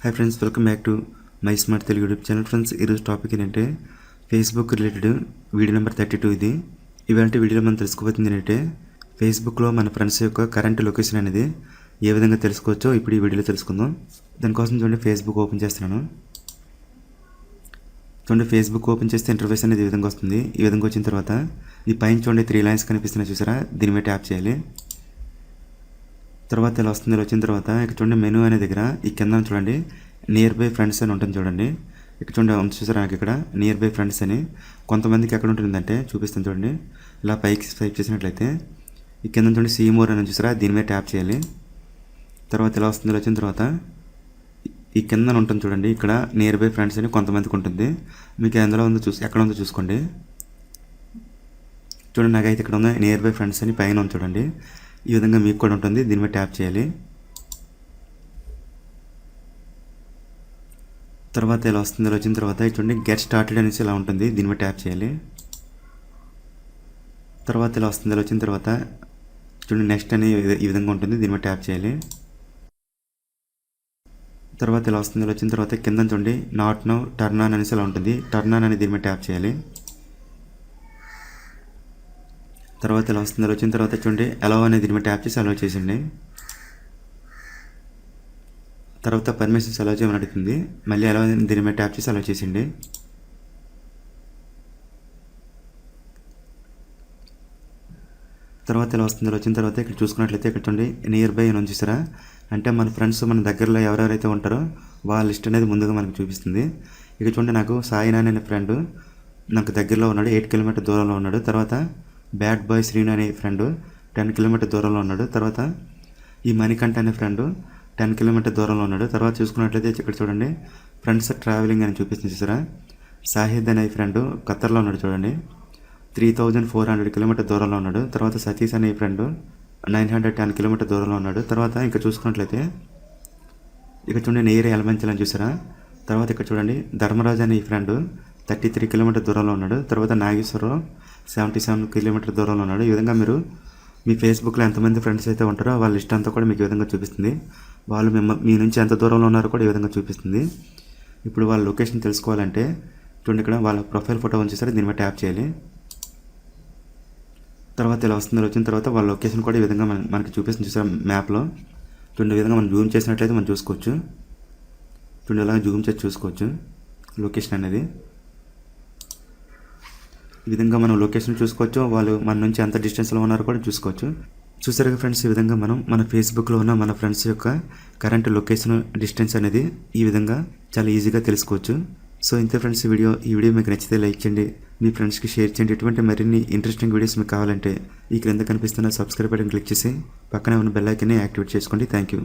Hi friends, welcome back to my smart Telugu YouTube channel. Friends, ఈరోజు topic ఏంటంటే Facebook related video number 32 ఇది. ఇవాళ వీడియోలో మనం తెలుసుకోబోతుంది ఏంటంటే ఫేస్బుక్లో మన ఫ్రెండ్స్ యొక్క కరెంట్ లొకేషన్ అనేది ఏ విధంగా తెలుసుకోవచ్చో ఇప్పుడు ఈ వీడియోలో తెలుసుకుందాం. దానికోసం చూడండి, ఫేస్బుక్ ఓపెన్ చేస్తున్నాను. చూడండి, ఫేస్బుక్ ఓపెన్ చేస్తే ఇంటర్ఫేస్ అనేది ఈ విధంగా వస్తుంది. ఈ విధంగా వచ్చిన తర్వాత ఈ పైన చూడండి 3 లైన్స్ కనిపిస్తున్నాయి, చూసారా? దీని మీద ట్యాప్ చేయాలి. తర్వాత ఇలా వస్తుంది. ఇలా వచ్చిన తర్వాత ఇక్కడ చూడండి, మెనూ అనే దగ్గర ఈ కింద చూడండి నియర్ బై ఫ్రెండ్స్ అని ఉంటుంది చూడండి. ఇక్కడ చూడండి, చూసారా నాకు ఇక్కడ నియర్ బై ఫ్రెండ్స్ అని. కొంతమందికి ఎక్కడ ఉంటుందంటే చూపిస్తాను చూడండి. ఇలా పైకి స్వైప్ చేసినట్లయితే ఈ కింద చూడండి సీ మోర్ అని చూసారా, దీని మీద ట్యాప్ చేయాలి. తర్వాత ఇలా వస్తుంది. ఇలా వచ్చిన తర్వాత ఈ కింద ఉంటుంది చూడండి, ఇక్కడ నియర్ బై ఫ్రెండ్స్ అని కొంతమందికి ఉంటుంది. మీకు ఎందులో ఉందో ఎక్కడ ఉందో చూసుకోండి. చూడండి, నాకైతే ఇక్కడ ఉంది నియర్ బై ఫ్రెండ్స్ అని పైన ఉంది చూడండి. ఈ విధంగా మీకు కూడా ఉంటుంది, దీని మీద ట్యాప్ చేయాలి. తర్వాత ఇలా వస్తుంది. ఇలా వచ్చిన తర్వాత చూడండి గెట్ స్టార్టెడ్ అనేసి ఇలా ఉంటుంది, దీని మీద ట్యాప్ చేయాలి. తర్వాత ఇలా వస్తుంది. ఇలా వచ్చిన తర్వాత చూడండి నెక్స్ట్ అని ఈ విధంగా ఉంటుంది, దీని మీద ట్యాప్ చేయాలి. తర్వాత ఇలా వస్తుంది. ఇలా వచ్చిన తర్వాత కింద చూడండి నాట్ నౌ టర్న్ ఆన్ అనేసి ఇలా ఉంటుంది, టర్న్ ఆన్ అని దీని మీద ట్యాప్ చేయాలి. తర్వాత ఇలా వస్తుంది. ఇలా వచ్చిన తర్వాత చూడండి అలౌ అనేది దీని మీద ట్యాప్ చేసి అలౌ చేసిండి. తర్వాత పర్మిషన్స్ అలౌ చేయమని అడుగుతుంది, మళ్ళీ అలౌ దీని మీద ట్యాప్ చేసి అలౌ చేసిండి. తర్వాత ఇలా వస్తుంది. ఇలా వచ్చిన తర్వాత ఇక్కడ చూసుకున్నట్లయితే ఇక్కడ చూడండి నియర్ బై అని చూసారా, అంటే మన ఫ్రెండ్స్ మన దగ్గరలో ఎవరెవరైతే ఉంటారో వాళ్ళ లిస్ట్ అనేది ముందుగా మనకు చూపిస్తుంది. ఇక చూడండి, నాకు సాయినాన్ అనే ఫ్రెండ్ నాకు దగ్గరలో ఉన్నాడు, 8 కిలోమీటర్ దూరంలో ఉన్నాడు. తర్వాత బ్యాడ్ బాయ్ శ్రీను అనే ఫ్రెండ్ 10 కిలోమీటర్ దూరంలో ఉన్నాడు. తర్వాత ఈ మణికంఠ అనే ఫ్రెండ్ 10 కిలోమీటర్ దూరంలో ఉన్నాడు. తర్వాత చూసుకున్నట్లయితే ఇక్కడ చూడండి ఫ్రెండ్స్ ట్రావెలింగ్ అని చూపిస్తుంది చూసారా. సాహిద్ అనే ఫ్రెండ్ ఖత్తర్లో ఉన్నాడు చూడండి, 3400 కిలోమీటర్ దూరంలో ఉన్నాడు. తర్వాత సతీష్ అనే ఫ్రెండ్ 910 కిలోమీటర్ దూరంలో ఉన్నాడు. తర్వాత ఇంకా చూసుకున్నట్లయితే ఇక్కడ చూడండి నియర్ ఎలమంచల్ అని చూసారా. తర్వాత ఇక్కడ చూడండి ధర్మరాజు అనే ఫ్రెండ్ 33 కిలోమీటర్ దూరంలో ఉన్నాడు. తర్వాత నాగేశ్వరరావు 77 కిలోమీటర్ దూరంలో ఉన్నాడు. ఈ విధంగా మీరు మీ ఫేస్బుక్లో ఎంతమంది ఫ్రెండ్స్ అయితే ఉంటారో వాళ్ళ లిస్ట్ అంతా కూడా మీకు ఈ విధంగా చూపిస్తుంది. వాళ్ళు మీ నుంచి ఎంత దూరంలో ఉన్నారో కూడా ఈ విధంగా చూపిస్తుంది. ఇప్పుడు వాళ్ళ లొకేషన్ తెలుసుకోవాలంటే చూడండి, ఇక్కడ వాళ్ళ ప్రొఫైల్ ఫోటో ఉంచేసరికి దీని మీద ట్యాప్ చేయాలి. తర్వాత ఇలా వస్తుంది. వచ్చిన తర్వాత వాళ్ళ లొకేషన్ కూడా ఈ విధంగా మనకి చూపిస్తుంది చూసారా మ్యాప్లో. చూడండి, ఈ విధంగా మనం జూమ్ చేసినట్లయితే మనం చూసుకోవచ్చు. చూడండి, ఇలా జూమ్ చేసి చూసుకోవచ్చు లొకేషన్ అనేది. ఈ విధంగా మనం లొకేషన్ చూసుకోవచ్చు, వాళ్ళు మన నుంచి ఎంత డిస్టెన్స్లో ఉన్నారో కూడా చూసుకోవచ్చు. చూసారు ఫ్రెండ్స్, ఈ విధంగా మనం మన ఫేస్బుక్లో ఉన్న మన ఫ్రెండ్స్ యొక్క కరెంట్ లొకేషన్ డిస్టెన్స్ అనేది ఈ విధంగా చాలా ఈజీగా తెలుసుకోవచ్చు. సో ఇంతే ఫ్రెండ్స్, ఈ వీడియో మీకు నచ్చితే లైక్ చేయండి, మీ ఫ్రెండ్స్కి షేర్ చేయండి. ఇటువంటి మరిన్ని ఇంట్రెస్టింగ్ వీడియోస్ మీకు కావాలంటే ఈ క్రింద కనిపిస్తున్న సబ్స్క్రైబ్ బటన్ క్లిక్ చేసి పక్కనే ఉన్న బెల్ ఐకాన్ని యాక్టివేట్ చేసుకోండి. Thank you.